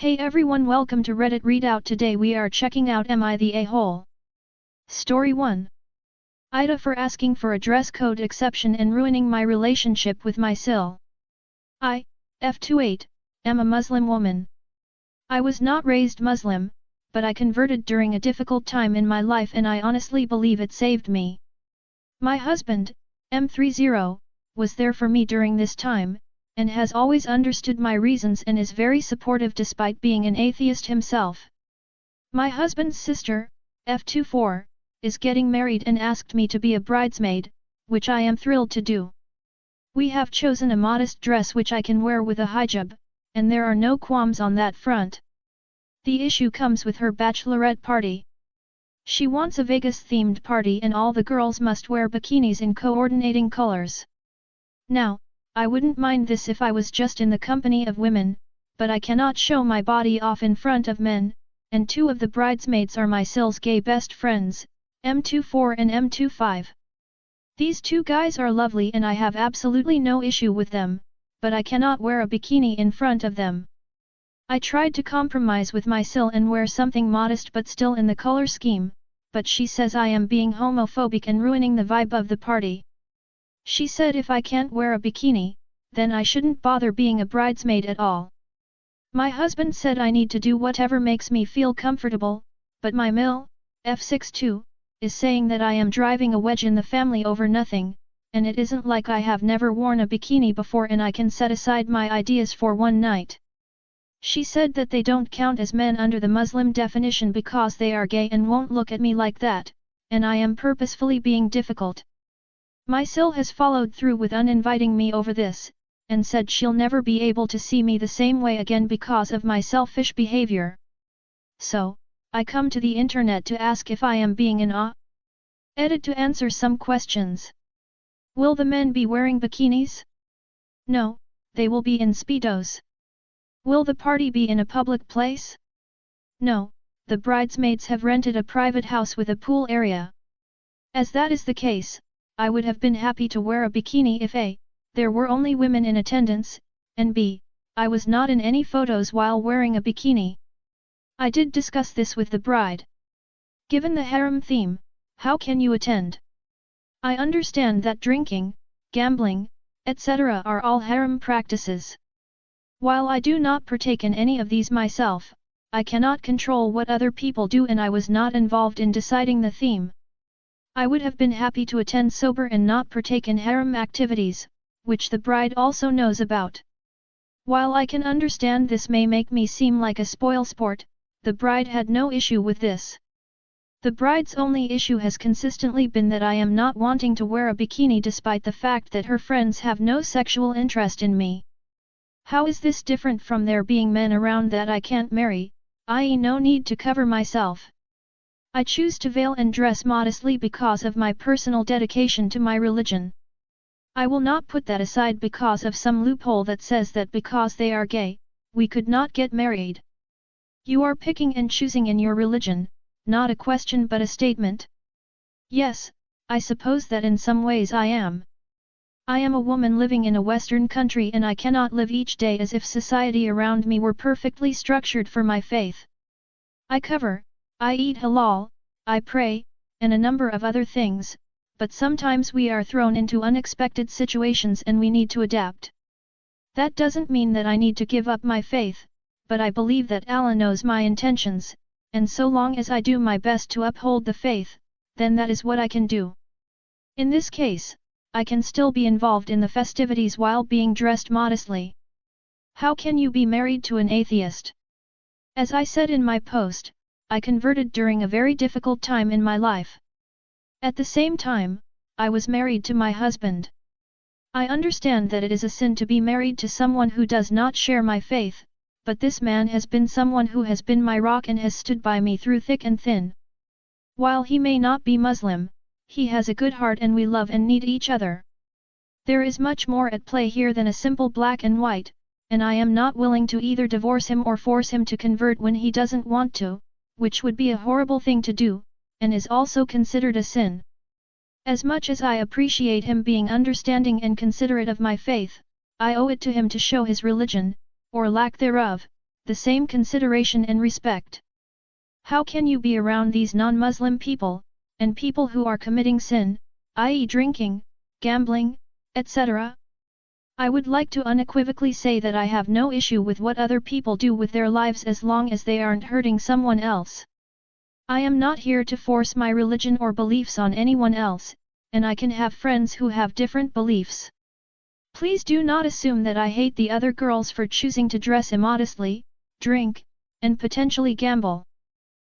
Hey everyone, welcome to Reddit Readout. Today we are checking out Am I the A-hole? Story 1. AITA for asking for a dress code exception and ruining my relationship with my SIL. I, F28, am a Muslim woman. I was not raised Muslim, but I converted during a difficult time in my life and I honestly believe it saved me. My husband, M30, was there for me during this time, and has always understood my reasons and is very supportive despite being an atheist himself. My husband's sister, F24, is getting married and asked me to be a bridesmaid, which I am thrilled to do. We have chosen a modest dress which I can wear with a hijab, and there are no qualms on that front. The issue comes with her bachelorette party. She wants a Vegas-themed party and all the girls must wear bikinis in coordinating colors. Now, I wouldn't mind this if I was just in the company of women, but I cannot show my body off in front of men, and two of the bridesmaids are my SIL's gay best friends, M24 and M25. These two guys are lovely and I have absolutely no issue with them, but I cannot wear a bikini in front of them. I tried to compromise with my SIL and wear something modest but still in the color scheme, but she says I am being homophobic and ruining the vibe of the party. She said if I can't wear a bikini, then I shouldn't bother being a bridesmaid at all. My husband said I need to do whatever makes me feel comfortable, but my MIL, F62, is saying that I am driving a wedge in the family over nothing, and it isn't like I have never worn a bikini before and I can set aside my ideas for one night. She said that they don't count as men under the Muslim definition because they are gay and won't look at me like that, and I am purposefully being difficult. My SIL has followed through with uninviting me over this, and said she'll never be able to see me the same way again because of my selfish behavior. So, I come to the internet to ask if I am being in awe. Edit to answer some questions. Will the men be wearing bikinis? No, they will be in speedos. Will the party be in a public place? No, the bridesmaids have rented a private house with a pool area. As that is the case, I would have been happy to wear a bikini if A, there were only women in attendance, and B, I was not in any photos while wearing a bikini. I did discuss this with the bride. Given the harem theme, how can you attend? I understand that drinking, gambling, etc. are all harem practices. While I do not partake in any of these myself, I cannot control what other people do and I was not involved in deciding the theme. I would have been happy to attend sober and not partake in harem activities, which the bride also knows about. While I can understand this may make me seem like a spoilsport, the bride had no issue with this. The bride's only issue has consistently been that I am not wanting to wear a bikini despite the fact that her friends have no sexual interest in me. How is this different from there being men around that I can't marry, i.e. no need to cover myself? I choose to veil and dress modestly because of my personal dedication to my religion. I will not put that aside because of some loophole that says that because they are gay, we could not get married. You are picking and choosing in your religion, not a question but a statement. Yes, I suppose that in some ways I am. I am a woman living in a Western country and I cannot live each day as if society around me were perfectly structured for my faith. I eat halal, I pray, and a number of other things, but sometimes we are thrown into unexpected situations and we need to adapt. That doesn't mean that I need to give up my faith, but I believe that Allah knows my intentions, and so long as I do my best to uphold the faith, then that is what I can do. In this case, I can still be involved in the festivities while being dressed modestly. How can you be married to an atheist? As I said in my post, I converted during a very difficult time in my life. At the same time, I was married to my husband. I understand that it is a sin to be married to someone who does not share my faith, but this man has been someone who has been my rock and has stood by me through thick and thin. While he may not be Muslim, he has a good heart and we love and need each other. There is much more at play here than a simple black and white, and I am not willing to either divorce him or force him to convert when he doesn't want to, which would be a horrible thing to do, and is also considered a sin. As much as I appreciate him being understanding and considerate of my faith, I owe it to him to show his religion, or lack thereof, the same consideration and respect. How can you be around these non-Muslim people, and people who are committing sin, i.e. drinking, gambling, etc.? I would like to unequivocally say that I have no issue with what other people do with their lives as long as they aren't hurting someone else. I am not here to force my religion or beliefs on anyone else, and I can have friends who have different beliefs. Please do not assume that I hate the other girls for choosing to dress immodestly, drink, and potentially gamble.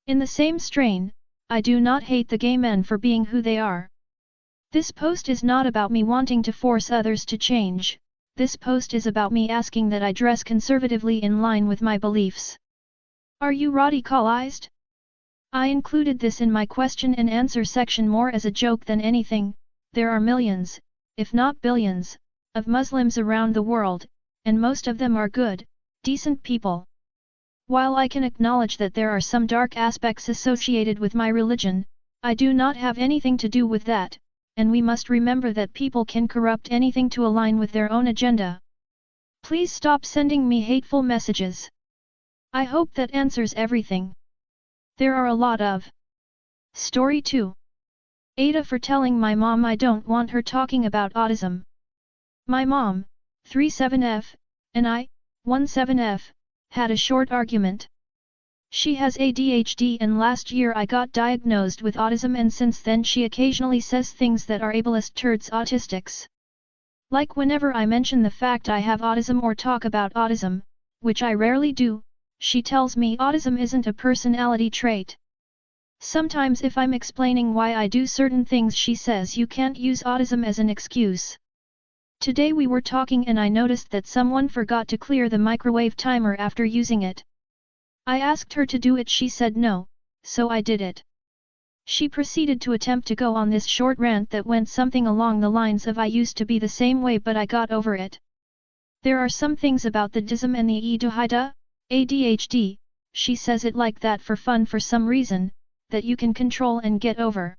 In the same strain, I do not hate the gay men for being who they are. This post is not about me wanting to force others to change. This post is about me asking that I dress conservatively in line with my beliefs. Are you radicalized? I included this in my question and answer section more as a joke than anything. There are millions, if not billions, of Muslims around the world, and most of them are good, decent people. While I can acknowledge that there are some dark aspects associated with my religion, I do not have anything to do with that, and we must remember that people can corrupt anything to align with their own agenda. Please stop sending me hateful messages. I hope that answers everything. There are a lot of. Story 2. AITA for telling my mom I don't want her talking about autism. My mom, 37F, and I, 17F, had a short argument. She has ADHD and last year I got diagnosed with autism and since then she occasionally says things that are ableist turds autistics. Like whenever I mention the fact I have autism or talk about autism, which I rarely do, she tells me autism isn't a personality trait. Sometimes if I'm explaining why I do certain things she says you can't use autism as an excuse. Today we were talking and I noticed that someone forgot to clear the microwave timer after using it. I asked her to do it, she said no, so I did it. She proceeded to attempt to go on this short rant that went something along the lines of I used to be the same way but I got over it. There are some things about the DISM and the AITA, ADHD, she says it like that for fun for some reason, that you can control and get over.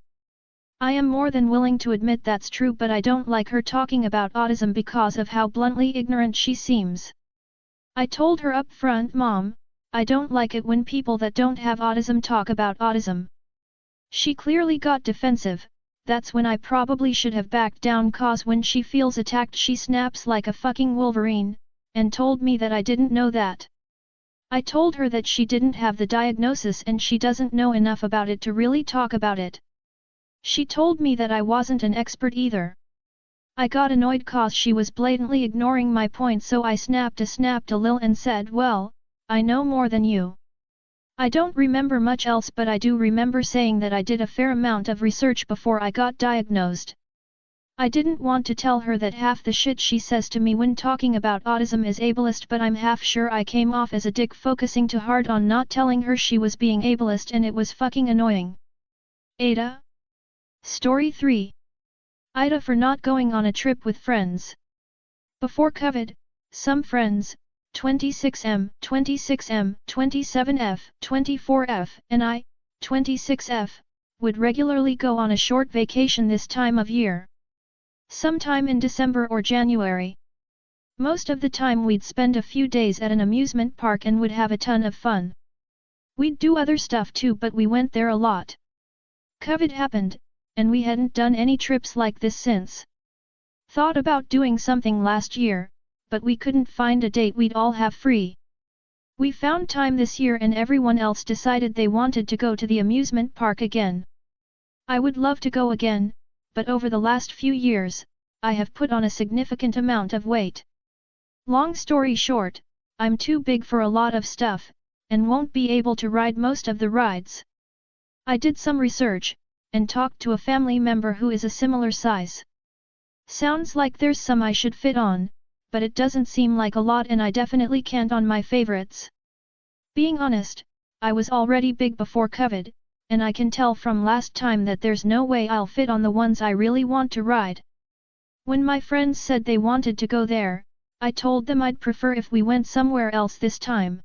I am more than willing to admit that's true but I don't like her talking about autism because of how bluntly ignorant she seems. I told her up front, Mom, I don't like it when people that don't have autism talk about autism. She clearly got defensive. That's when I probably should have backed down cause when she feels attacked she snaps like a fucking Wolverine, and told me that I didn't know that. I told her that she didn't have the diagnosis and she doesn't know enough about it to really talk about it. She told me that I wasn't an expert either. I got annoyed cause she was blatantly ignoring my point so I snapped a lil and said, well, I know more than you. I don't remember much else but I do remember saying that I did a fair amount of research before I got diagnosed. I didn't want to tell her that half the shit she says to me when talking about autism is ableist but I'm half sure I came off as a dick focusing too hard on not telling her she was being ableist and it was fucking annoying. AITA? Story 3. AITA for not going on a trip with friends. Before COVID, some friends, 26M, 26M, 27F, 24F, and I, 26F, would regularly go on a short vacation this time of year. Sometime in December or January. Most of the time we'd spend a few days at an amusement park and would have a ton of fun. We'd do other stuff too but we went there a lot. COVID happened, and we hadn't done any trips like this since. Thought about doing something last year, but we couldn't find a date we'd all have free. We found time this year and everyone else decided they wanted to go to the amusement park again. I would love to go again, but over the last few years, I have put on a significant amount of weight. Long story short, I'm too big for a lot of stuff, and won't be able to ride most of the rides. I did some research, and talked to a family member who is a similar size. Sounds like there's some I should fit on, but it doesn't seem like a lot and I definitely can't on my favorites. Being honest, I was already big before COVID, and I can tell from last time that there's no way I'll fit on the ones I really want to ride. When my friends said they wanted to go there, I told them I'd prefer if we went somewhere else this time.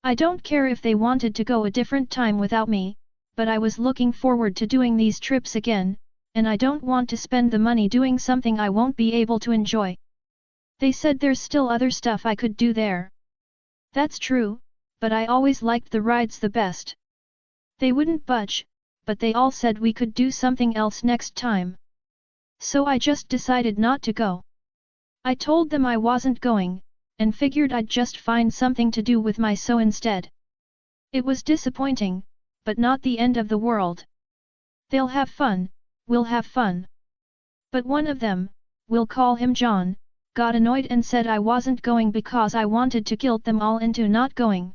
I don't care if they wanted to go a different time without me, but I was looking forward to doing these trips again, and I don't want to spend the money doing something I won't be able to enjoy. They said there's still other stuff I could do there. That's true, but I always liked the rides the best. They wouldn't budge, but they all said we could do something else next time. So I just decided not to go. I told them I wasn't going, and figured I'd just find something to do with my SIL instead. It was disappointing, but not the end of the world. They'll have fun, we'll have fun. But one of them, we'll call him John, got annoyed and said I wasn't going because I wanted to guilt them all into not going.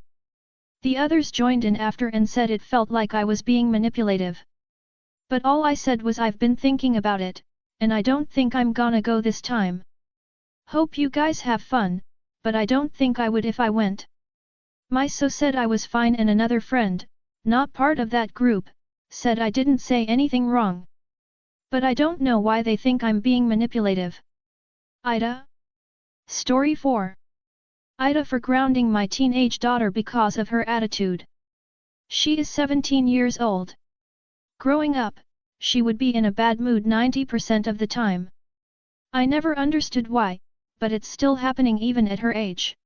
The others joined in after and said it felt like I was being manipulative. But all I said was I've been thinking about it, and I don't think I'm gonna go this time. Hope you guys have fun, but I don't think I would if I went. My SIL said I was fine and another friend, not part of that group, said I didn't say anything wrong. But I don't know why they think I'm being manipulative. AITA? Story 4. AITA for grounding my teenage daughter because of her attitude. She is 17 years old. Growing up, she would be in a bad mood 90% of the time. I never understood why, but it's still happening even at her age.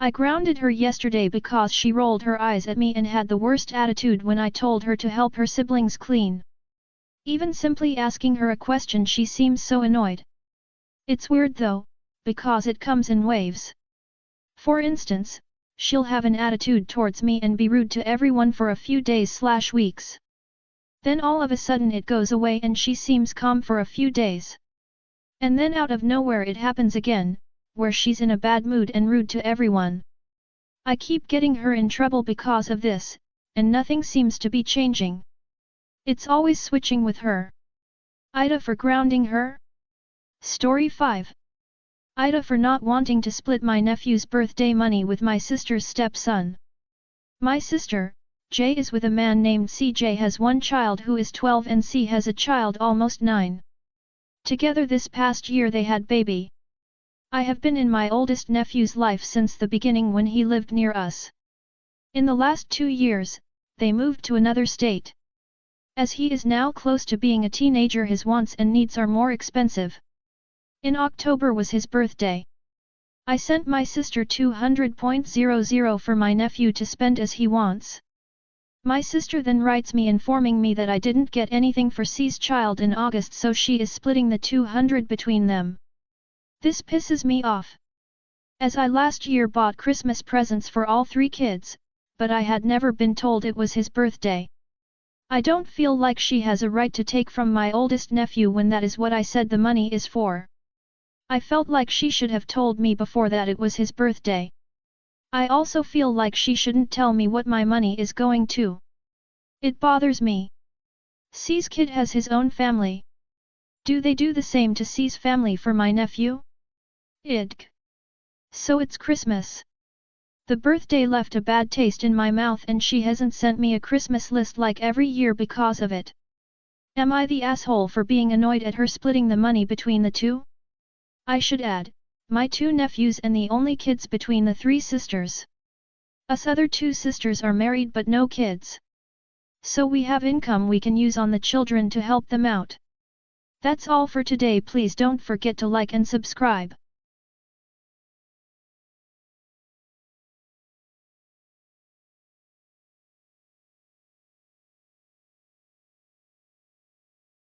I grounded her yesterday because she rolled her eyes at me and had the worst attitude when I told her to help her siblings clean. Even simply asking her a question she seems so annoyed. It's weird though, because it comes in waves. For instance, she'll have an attitude towards me and be rude to everyone for a few days/weeks. Then all of a sudden it goes away and she seems calm for a few days. And then out of nowhere it happens again, where she's in a bad mood and rude to everyone. I keep getting her in trouble because of this, and nothing seems to be changing. It's always switching with her. AITA for grounding her? Story 5. AITA for not wanting to split my nephew's birthday money with my sister's stepson. My sister, J, is with a man named C. J has one child who is 12 and C has a child almost 9. Together this past year they had baby. I have been in my oldest nephew's life since the beginning when he lived near us. In the last 2 years, they moved to another state. As he is now close to being a teenager, his wants and needs are more expensive. In October was his birthday. I sent my sister 200.00 for my nephew to spend as he wants. My sister then writes me informing me that I didn't get anything for C's child in August, so she is splitting the 200 between them. This pisses me off. As I last year bought Christmas presents for all 3 kids, but I had never been told it was his birthday. I don't feel like she has a right to take from my oldest nephew when that is what I said the money is for. I felt like she should have told me before that it was his birthday. I also feel like she shouldn't tell me what my money is going to. It bothers me. C's kid has his own family. Do they do the same to C's family for my nephew? Idk. So it's Christmas. The birthday left a bad taste in my mouth and she hasn't sent me a Christmas list like every year because of it. Am I the asshole for being annoyed at her splitting the money between the two? I should add, my 2 nephews and the only kids between the 3 sisters. Us other 2 sisters are married but no kids. So we have income we can use on the children to help them out. That's all for today. Please don't forget to like and subscribe.